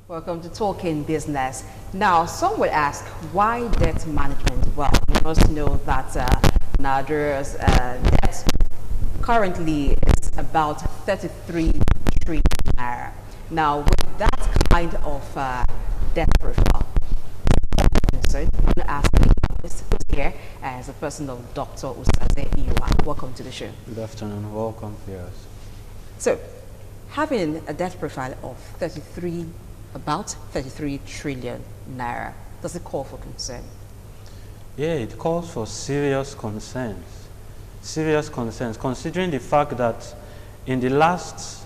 Welcome to Talking Business. Now, some would ask, why debt management? Well, you must know that Nigeria's debt currently is about 33 trillion naira. Now, with that kind of debt profile, so I'm going to ask who's here as a person of Dr. Usaze Iwa. Welcome to the show. Good afternoon. Welcome, viewers. So, having a debt profile of about 33 trillion naira, does it call for concern? Yeah, it calls for serious concerns. Serious concerns, considering the fact that in the last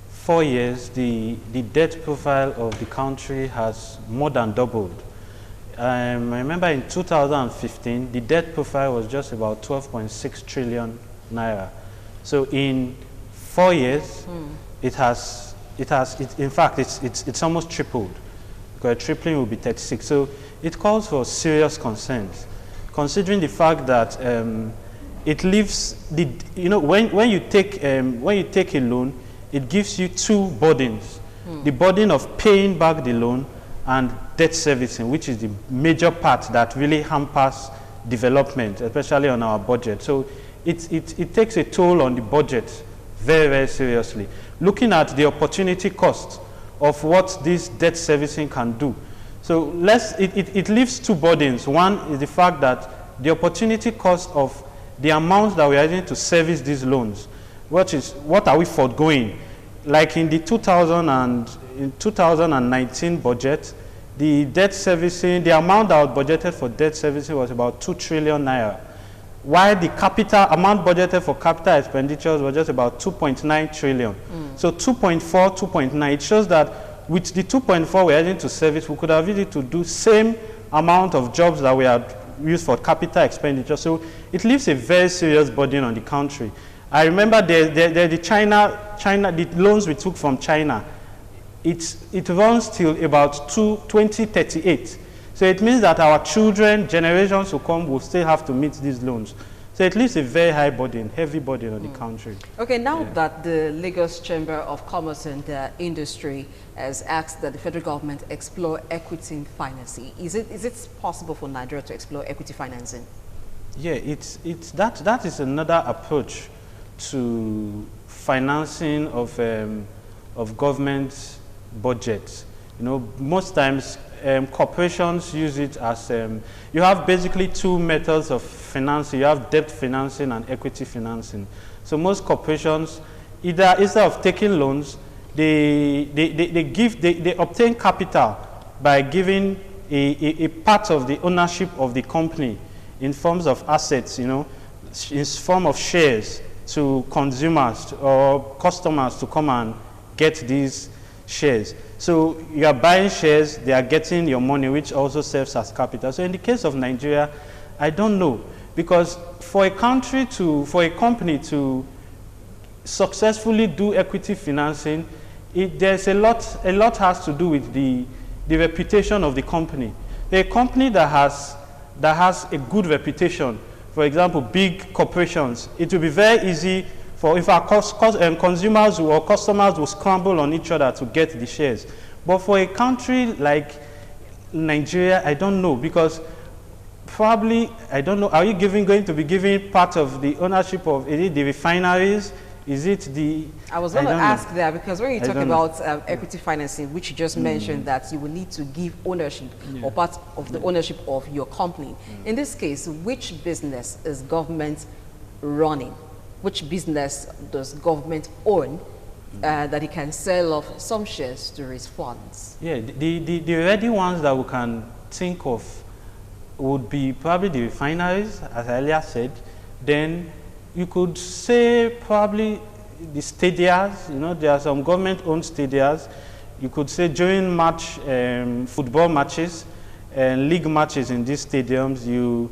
4 years, the debt profile of the country has more than doubled. I remember in 2015, the debt profile was just about 12.6 trillion naira. So in 4 years, in fact, it's almost tripled, because a tripling will be 36. So it calls for serious concerns, considering the fact that it leaves when you take a loan, it gives you two burdens: the burden of paying back the loan and debt servicing, which is the major part that really hampers development, especially on our budget. So it takes a toll on the budget very, very seriously. Looking at the opportunity cost of what this debt servicing can do. So it leaves two burdens. One is the fact that the opportunity cost of the amount that we are using to service these loans, what are we foregoing? Like in the 2019 budget, the debt servicing, the amount that was budgeted for debt servicing was about 2 trillion naira. While the capital amount budgeted for capital expenditures was just about 2.9 trillion. So 2.4, 2.9, it shows that with the 2.4 we're using to service, we could have used it to do same amount of jobs that we had used for capital expenditure. So it leaves a very serious burden on the country. I remember the loans we took from China, it runs till about 2038. So it means that our children, generations to come, will still have to meet these loans. So it leaves a very high burden, heavy burden on the country. Okay, now that the Lagos Chamber of Commerce and Industry has asked that the federal government explore equity financing, is it possible for Nigeria to explore equity financing? Yeah, that is another approach to financing of government budgets. Most times corporations use it as you have basically two methods of financing. You have debt financing and equity financing. So most corporations, instead of taking loans, they obtain capital by giving a part of the ownership of the company in forms of assets, in form of shares to consumers or customers to come and get these shares. So you are buying shares, they are getting your money, which also serves as capital. So in the case of Nigeria, I don't know, because for a company to successfully do equity financing, there's a lot has to do with the reputation of the company. A company that has a good reputation, for example, big corporations, it will be very easy if our consumers or customers will scramble on each other to get the shares. But for a country like Nigeria, I don't know, because probably, I don't know, are you going to be giving part of the ownership of the refineries? Is it the... I was going to ask that, because when you talk about equity financing, which you just mentioned that you will need to give ownership or part of the ownership of your company. In this case, which business is government running? Which business does government own that it can sell off some shares to raise funds? Yeah, the ready ones that we can think of would be probably the refineries, as I earlier said. Then you could say probably the stadiums. There are some government-owned stadiums. You could say during football matches and league matches in these stadiums, you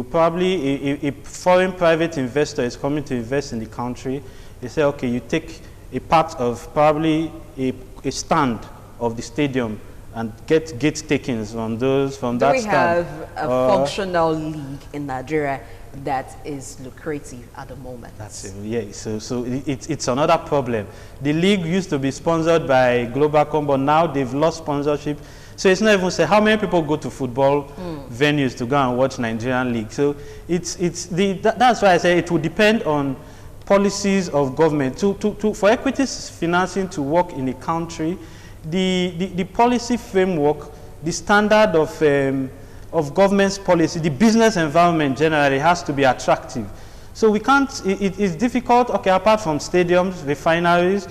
probably, a foreign private investor is coming to invest in the country. They say, okay, you take a part of probably a stand of the stadium and get gate takings from that stand. Do we have a functional league in Nigeria that is lucrative at the moment. That's it, yeah. So it's another problem. The league used to be sponsored by Globacom, but now they've lost sponsorship. So it's not even say how many people go to football venues to go and watch Nigerian league. So that's why I say it will depend on policies of government for equity financing to work in a country. The policy framework, the standard of government's policy, the business environment generally has to be attractive. So we can't. It's difficult. Okay, apart from stadiums, refineries,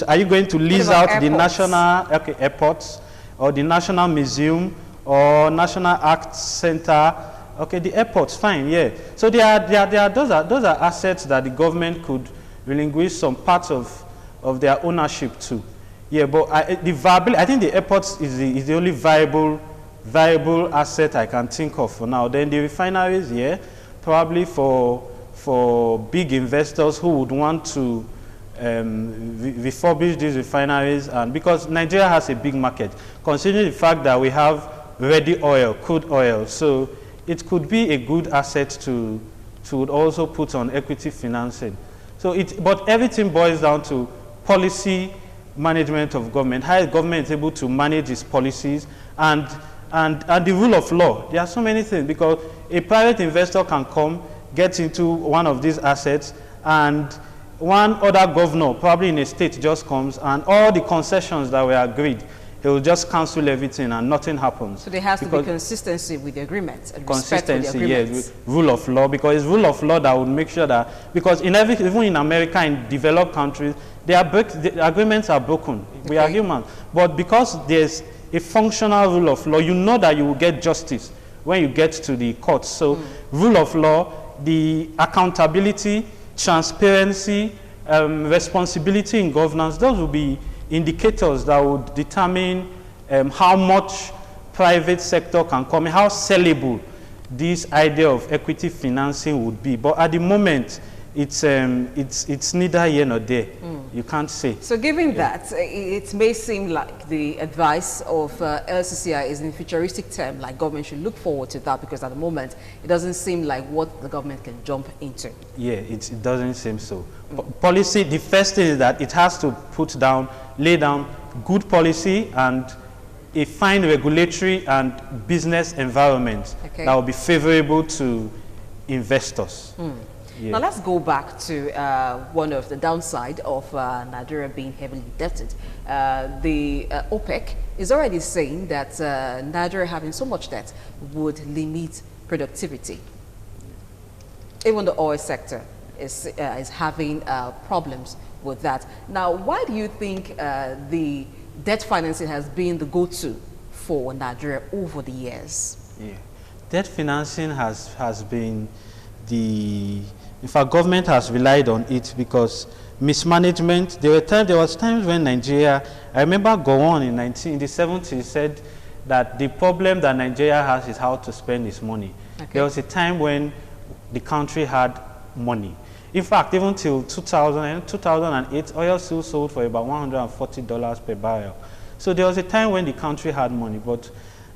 are you going to lease out airports? The national airports? Or the National Museum, or National Arts Center? Okay, the airports, fine, yeah. So those are assets that the government could relinquish some parts of their ownership to. Yeah, but I think the airports is the only viable asset I can think of for now. Then the refineries, yeah, probably for big investors who would want to refurbish these refineries, and because Nigeria has a big market, considering the fact that we have ready oil, crude oil, so it could be a good asset to also put on equity financing. So but everything boils down to policy management of government, how government is able to manage its policies, and the rule of law. There are so many things, because a private investor can come, get into one of these assets, and one other governor, probably in a state, just comes, and all the concessions that were agreed, he will just cancel everything and nothing happens. So there has to be consistency with the agreement and respect for the agreements. Yes, rule of law, because it's rule of law that would make sure that, because even in America, in developed countries, the agreements are broken. Okay. We are human. But because there's a functional rule of law, you know that you will get justice when you get to the courts. So rule of law, the accountability, transparency, responsibility in governance, those will be indicators that would determine how much private sector can come in, how sellable this idea of equity financing would be. But at the moment, it's neither here nor there. You can't say. So given that, it may seem like the advice of LCCI is in futuristic term, like government should look forward to that, because at the moment, it doesn't seem like what the government can jump into. Yeah, it doesn't seem so. Policy, the first thing is that it has to lay down good policy and a fine regulatory and business environment that will be favorable to investors. Yeah. Now let's go back to one of the downside of Nigeria being heavily indebted. The OPEC is already saying that Nigeria having so much debt would limit productivity. Even the oil sector is having problems with that. Now, why do you think the debt financing has been the go-to for Nigeria over the years? Yeah, debt financing has been in fact, government has relied on it because mismanagement. There was times when Nigeria, I remember Gowon in the 70s said that the problem that Nigeria has is how to spend its money. Okay. There was a time when the country had money. In fact, even till 2008, oil still sold for about $140 per barrel. So there was a time when the country had money, but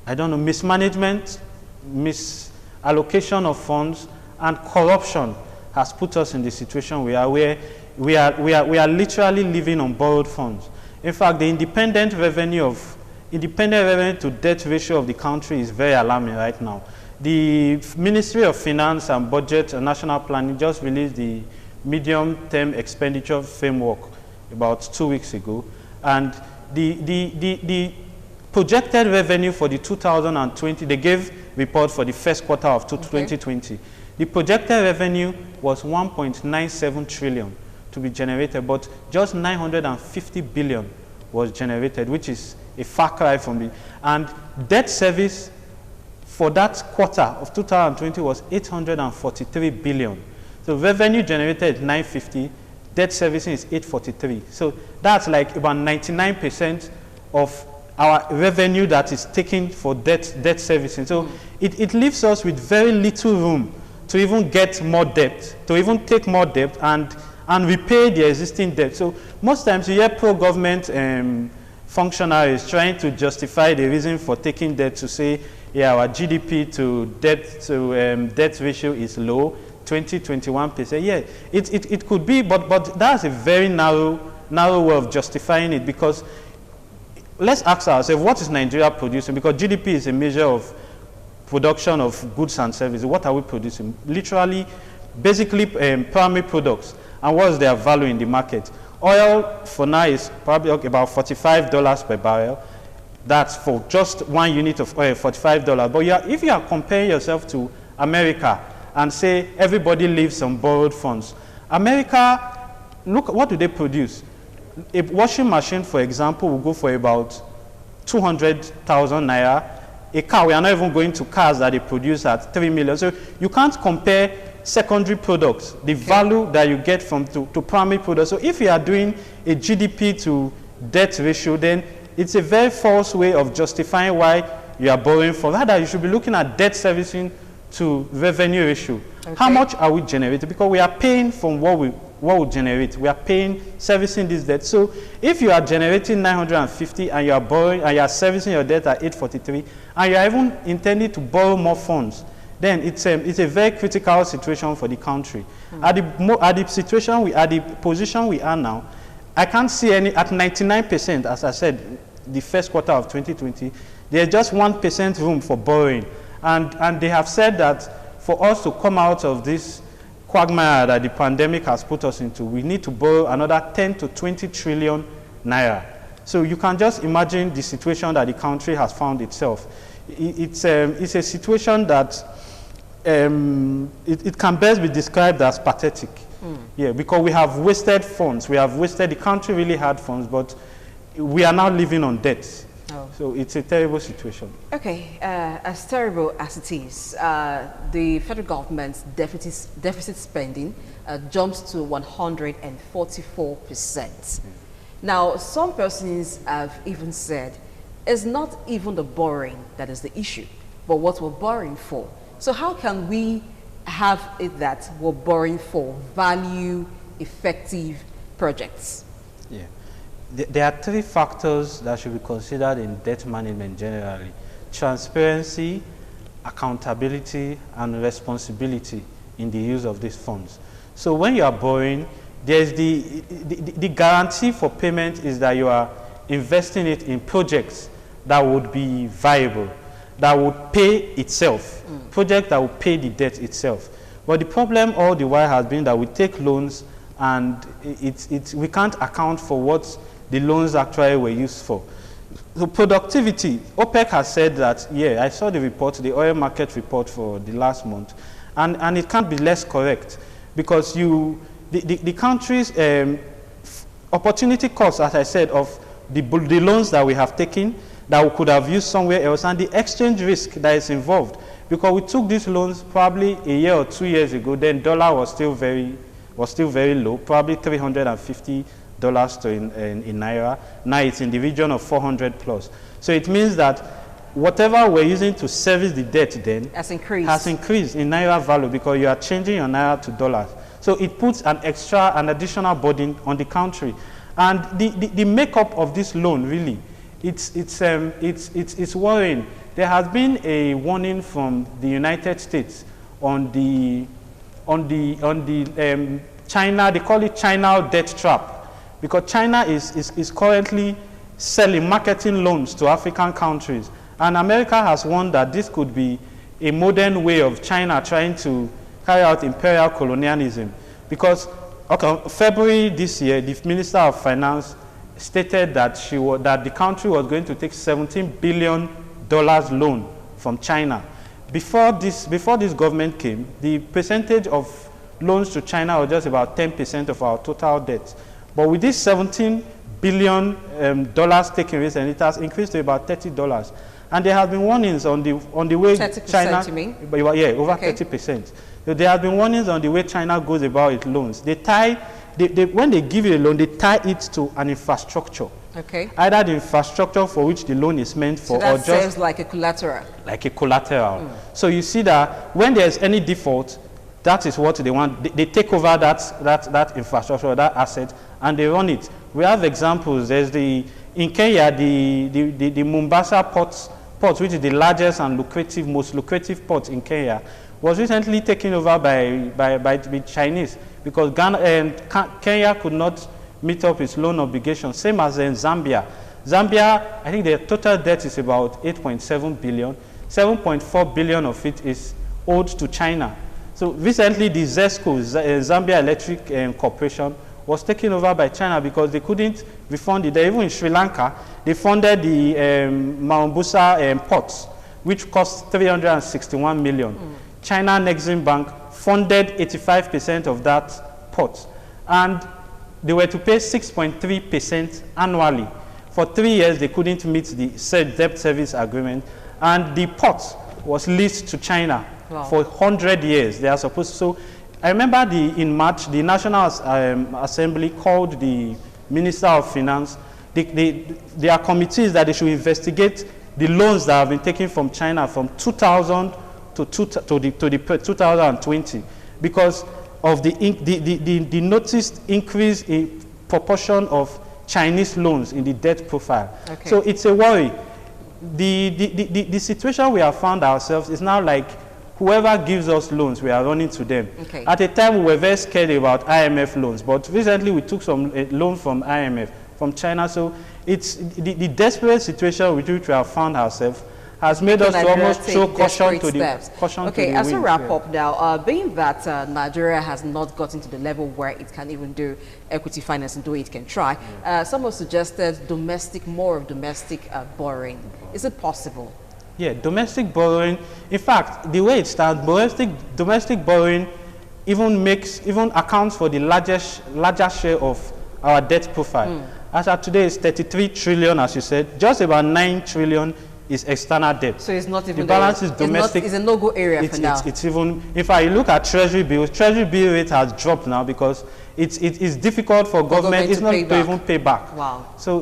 I don't know, mismanagement, misallocation of funds, and corruption has put us in the situation we are, where we are literally living on borrowed funds. In fact, the independent revenue to debt ratio of the country is very alarming right now. The Ministry of Finance and Budget and National Planning just released the medium-term expenditure framework about 2 weeks ago, and the projected revenue for the 2020, they gave report for the first quarter of 2020. The projected revenue was 1.97 trillion to be generated, but just 950 billion was generated, which is a far cry from it. And debt service for that quarter of 2020 was 843 billion. So revenue generated 950, debt servicing is 843. So that's like about 99% of our revenue that is taken for debt servicing. So it leaves us with very little room to even get more debt, to even take more debt and repay the existing debt. So most times you hear pro-government functionaries trying to justify the reason for taking debt to say yeah, our GDP to debt ratio is low, 21%. Yeah, it could be, but that's a very narrow way of justifying it, because let's ask ourselves, what is Nigeria producing? Because GDP is a measure of production of goods and services. What are we producing? Literally, basically primary products. And what is their value in the market? Oil for now is probably about $45 per barrel. That's for just 1 unit of oil, $45. But if you are comparing yourself to America and say everybody lives on borrowed funds, America, look, what do they produce? A washing machine, for example, will go for about 200,000 naira. A car, we are not even going to cars that they produce at 3 million. So you can't compare secondary products, the value that you get from to primary products. So if you are doing a GDP to debt ratio, then it's a very false way of justifying why you are borrowing for. Rather, you should be looking at debt servicing to revenue ratio. Okay. How much are we generating? Because we are paying from what we generate. We are paying, servicing this debt. So if you are generating 950 and you are borrowing and you are servicing your debt at 843, and you are even intending to borrow more funds, then it's a very critical situation for the country. At the position we are now, I can't see any, at 99%, as I said, the first quarter of 2020, there's just 1% room for borrowing. And they have said that for us to come out of this quagmire that the pandemic has put us into, we need to borrow another 10 to 20 trillion naira. So you can just imagine the situation that the country has found itself. It's a situation that it can best be described as pathetic. Yeah, because we have wasted funds. The country really had funds, but we are now living on debt. Oh. So it's a terrible situation. Okay, as terrible as it is, the federal government's deficit spending jumps to 144%. Now, some persons have even said it's not even the borrowing that is the issue, but what we're borrowing for. So how can we have it that we're borrowing for value-effective projects? Yeah. There are 3 factors that should be considered in debt management generally: transparency, accountability, and responsibility in the use of these funds. So when you are borrowing, there's the guarantee for payment is that you are investing it in projects that would be viable, that would pay itself, project that would pay the debt itself. But the problem all the while has been that we take loans and we can't account for what the loans actually were used for. So productivity, OPEC has said that, yeah, I saw the report, the oil market report for the last month, and it can't be less correct, because the country's opportunity cost, as I said, of the loans that we have taken that we could have used somewhere else, and the exchange risk that is involved, because we took these loans probably a year or 2 years ago, then dollar was still very low, probably $350 in naira. Now it's in the region of 400 plus. So it means that whatever we're using to service the debt then has increased in naira value, because you are changing your naira to dollars. So it puts an additional burden on the country. And the makeup of this loan, really, it's worrying. There has been a warning from the United States on the China, they call it China debt trap, because China is currently marketing loans to African countries. And America has warned that this could be a modern way of China trying to carry out imperial colonialism. Because February this year, the Minister of Finance stated that the country was going to take $17 billion loan from China. Before this government came, the percentage of loans to China was just about 10% of our total debt. But with this $17 billion taken recently, it has increased to about $30. And there have been warnings on the way 30%, China, you mean? Yeah, over 30%. So there have been warnings on the way China goes about its loans. When they give you a loan, they tie it to an infrastructure. Okay. Either the infrastructure for which the loan is meant for, so that or just serves like a collateral. Like a collateral. So you see that when there's any default, that is what they want. They take over that infrastructure, that asset, and they run it. We have examples. There's in Kenya, the Mombasa port, which is the largest and most lucrative port in Kenya, was recently taken over by the Chinese, because Kenya could not meet up its loan obligations, same as in Zambia. Zambia, I think their total debt is about 8.7 billion. 7.4 billion of it is owed to China. So recently, the ZESCO, Zambia Electric Corporation, was taken over by China because they couldn't refund it. Even in Sri Lanka, they funded the Mombasa ports, which cost 361 million. China Exim Bank funded 85% of that port, and they were to pay 6.3% annually. For 3 years, they couldn't meet the debt service agreement, and the port was leased to China for 100 years. They are supposed to. So I remember in March, the National Assembly called the Minister of Finance. There are committees that they should investigate the loans that have been taken from China from 2000 to 2020, because of the noticed increase in proportion of Chinese loans in the debt profile. Okay. So it's a worry. The situation we have found ourselves is now like, whoever gives us loans, we are running to them. Okay. At a time, we were very scared about IMF loans, but recently we took some loan from IMF, from China. So it's the desperate situation with which we have found ourselves has made us to almost show caution to the caution. Okay, as a wrap up now, being that Nigeria has not gotten to the level where it can even do equity financing, though it can try, some have suggested more of domestic borrowing. Is it possible? Yeah, domestic borrowing. In fact, the way it stands, domestic borrowing even accounts for the larger share of our debt profile. As of today, it's 33 trillion, as you said. Just about 9 trillion is external debt. So it's not even the balance is domestic. It's a no-go area for now. It's even, if I look at treasury bills, treasury bill rate has dropped now because it's difficult for government to even pay back. Wow. So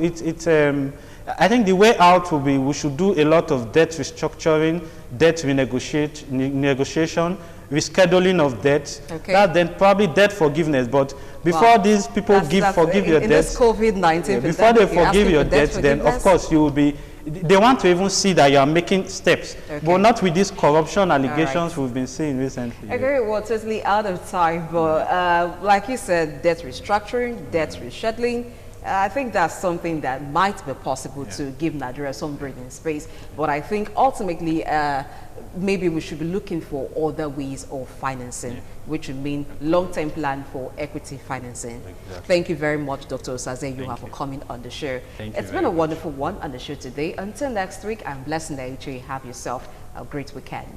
I think the way out will be, we should do a lot of debt restructuring, debt renegotiation, rescheduling of debt. Okay. That then probably debt forgiveness. But before these people forgive your debt, this COVID-19 before they forgive your debt, then of course you will be. They want to even see that you are making steps, but not with these corruption allegations we've been seeing recently. Okay, we're totally out of time, but like you said, debt restructuring, debt rescheduling, I think that's something that might be possible to give Nigeria some breathing space. But I think ultimately, maybe we should be looking for other ways of financing, which would mean long-term plan for equity financing. Exactly. Thank you very much, Dr. Osaze, for coming on the show. It's been a wonderful one on the show today. Until next week, I'm Blessing Aiche. Have yourself a great weekend.